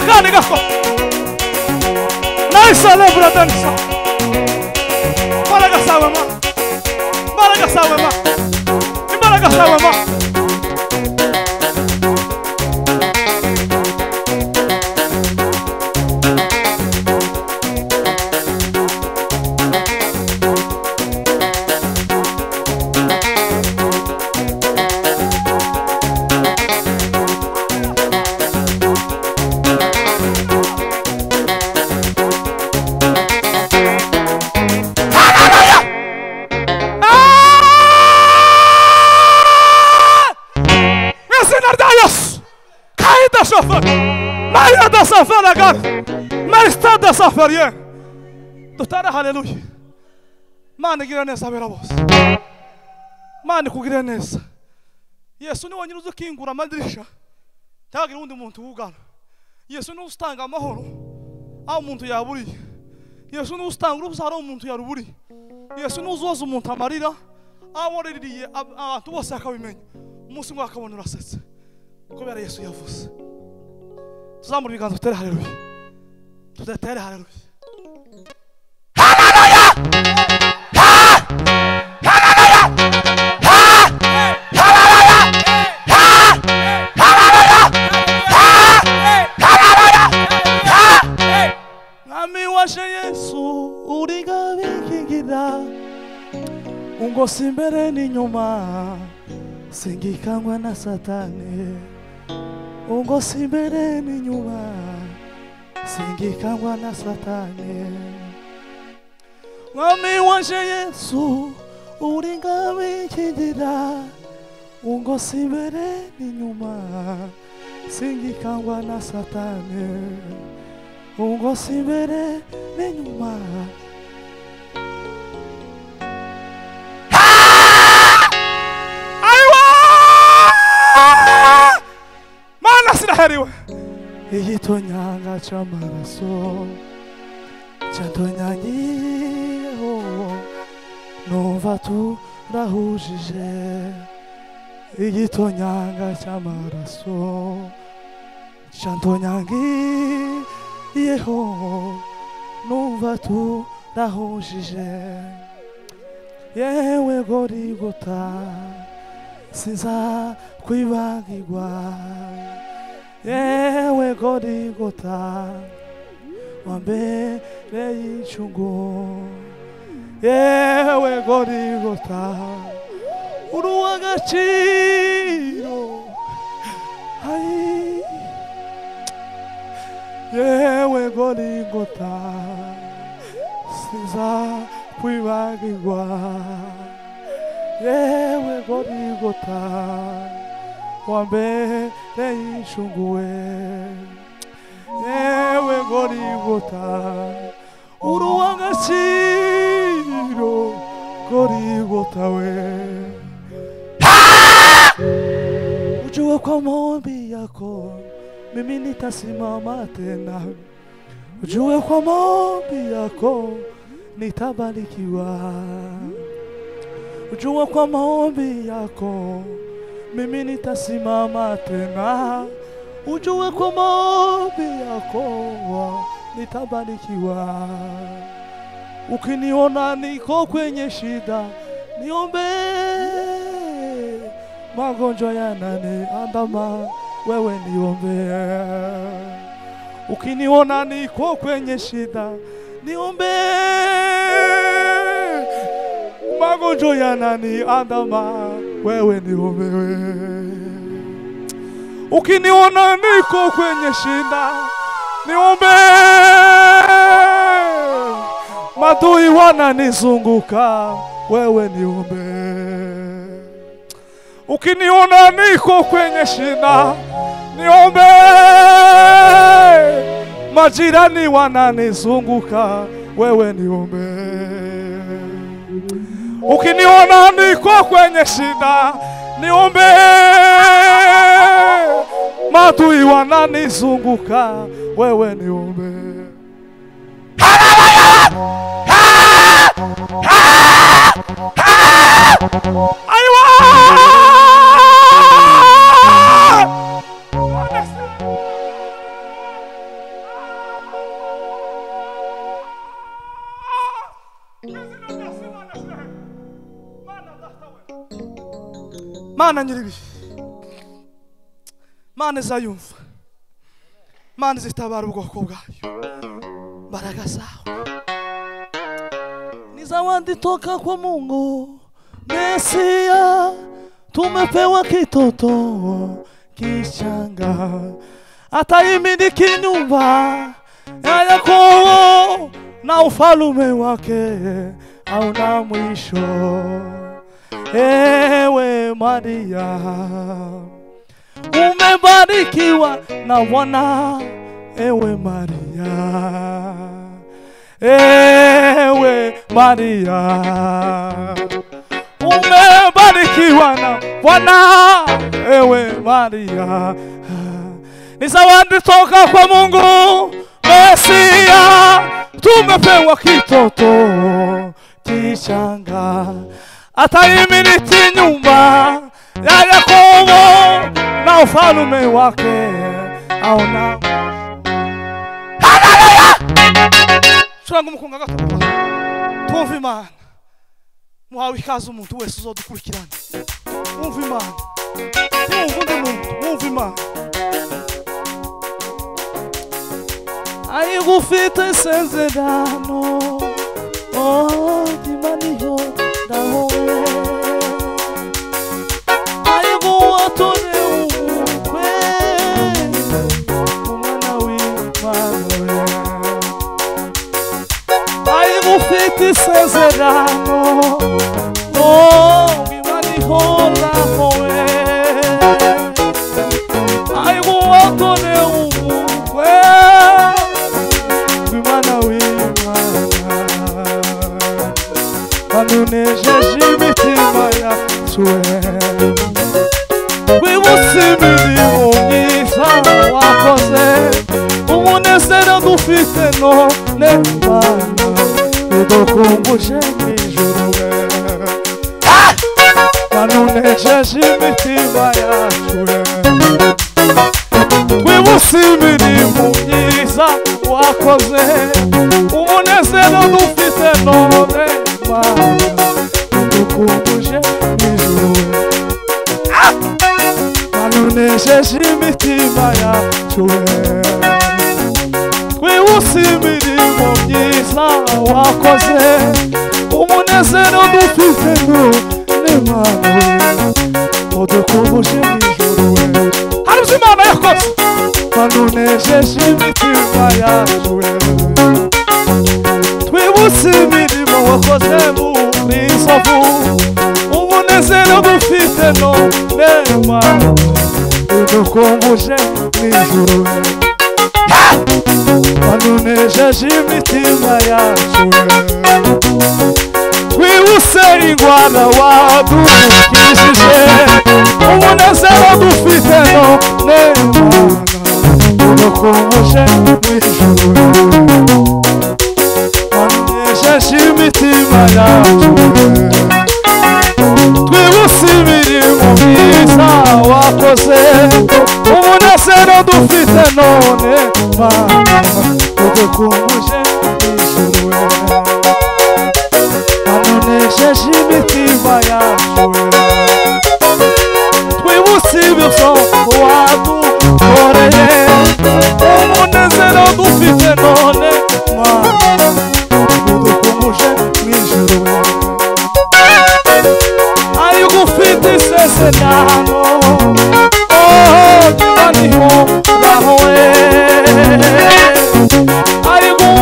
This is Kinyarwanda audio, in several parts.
kandi gako nayi celebra dansa imbaraga zawe ma imbaraga zawe ma imbaraga zawe ma Maria da safara gar, Maria da safaria. Doutora aleluia. Mane gira nessa vera voz. Mane kugira nessa. Yesu ni wanyine uzukingura amadirisha. Tagira undi muntu ugana. Yesu ni ustanga amahoro. Aho umuntu yaburiye. Yesu ni ustanga urubusara umuntu yaruburi. Yesu ni uzoza umuntu amarira. Aboreririye abantu bose akabimenya. Umunsi ngo akabona urasetse. Kubera Yesu yavuze. Tuzamura ibiganza tutere haleluya. Tutere haleluya. Haleluya! Haleluya! Haleluya! Haleluya! Nami washe Yesu uriga bikingira. Ungosi imbere n'inyuma. Singikangwa na Satani. Ungosi imbere n'inyuma singikangwa na Satani. Mwami wanje Yesu uringa bikingira. Ungosi imbere n'inyuma singikangwa na Satani. Ungosi imbere n'inyuma. Hariwe igitonyanga cy'amaraso cyantonyangiyeho numva turahujije. Igitonyanga cy'amaraso cyantonyangiyeho numva turahujije. Yewe Gorigota sinza kwibagirwa. Yewe Gorigota wambereye incungu. Yewe Gorigota uri uw'agaciro. Yewe Gorigota sinza kwibagirwa. Yewe Gorigota wambereye incungu. Yewe Gorigota uri uw'agaciro. Gorigota we ujue kwa maombi yako mimi nitasimama tena. Ujue kwa maombi yako nitabarikiwa. Ujue kwa maombi yako mimi nitasimama tena. Ujue kwa maombi yako nitabarikiwa. Ukiniona niko kwenye shida niombe. Magonjwa yananiandama wewe niombe. Ukiniona niko kwenye shida niombe. Magonjwa yananiandama wewe niombe. Ukiniona niko kwenye shida niombe. Madui wananizunguka wewe niombe. Ukiniona niko kwenye shida niombe. Majirani wananizunguka wewe niombe. Ukiniona niko kwenye shida niombe. Madui wananizunguka wewe niombe. Aiwa! Mana nyiribi, Mana izayumva, Mana izitabara ubwoko bwayo. Baraka zawe ni zawadi toka kwa Mungu Mesia, tumepewa kitoto kichanga, ataimiliki nyumba ya Yakobo na ufalume wake hauna mwisho. Ewe Maria, umebarikiwa na Bwana. Ewe Maria, ewe Maria, umebarikiwa na Bwana. Ewe Maria, ni zawadi toka kwa Mungu Mesia, tumepewa kitoto kichanga, ataimiliki nyumba ya Yakobo na ufalume wake hauna. Haleluya! Shuranga umukunga gato twumva Imana. Muhawe ikaze umuntu wese uzodukurikirana. Mwumva Imana, mwumva undi muntu, mwumva Imana. Ayigufite isezerano, oh dimaniyo ndahowe. Ayiguwatone umukwe, umwana w'Imana. Ayigufite isezerano, oh dimaniyo ndahowe. Ayiguwatone umukwe, anunejeje imitima yacu, wibutse imirimo myiza wakoze, umunezero dufite none Mana, bidukumbuje mw'ijuru. Anunejeje imitima yacu, wibutse imirimo myiza wakoze, umunezero dufite none Mana, bidukumbuje mw'ijuru. Anunejeje imitima yacu, twibutse imirimo myiza wakoze, umunezero dufite none Mana, bidukumbuje mw'ijuru. Hari ibyo Imana yakoze. Anunejeje imitima yacu, twibutse imirimo wakoze muri Nzovu, umunezero dufite none Mana, bidukumbuje mw'ijuru. Anunejeje imitima yacu, twibutse indwara wadukijije, umunezero dufite none Mana, bidukumbuje mw'ijuru. Anunejeje imitima yacu, twibutse imirimo myiza wakoze, umunezero dufite none Mana, bidukumbuje mw'ijuru. Anunejeje imitima yacu, twibutse ibyo wadukoreye, umunezero dufite none Mana, bidukumbuje mw'ijuru. Ayigufite isezerano, oh dimaniyo ndahowe. Ayiguwatone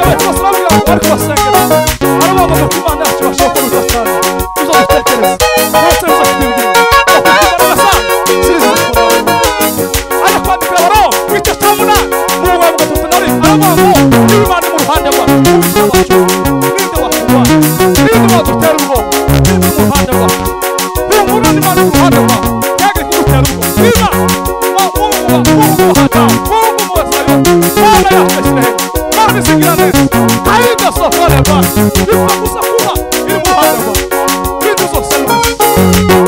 abayoboke bacu bose babwira ngo bari kubasengera arabavuga ko Imana yacu bashobora kuruta cyane izo dutekereza bose bizakubwira bakubwira neza ziriza aje kwandika baro kwica cyamuna mu bwa gatatu nari arabavuga ngo Imana mu ruhande rwa ubisha bacu ninde wakuba ninde wadutera ubwo ninde mu ruhande rwa humura Imana mu ruhande rwa yage kugutera ubwo niba ainda só para levar e vamos a porra e morrer agora vindo você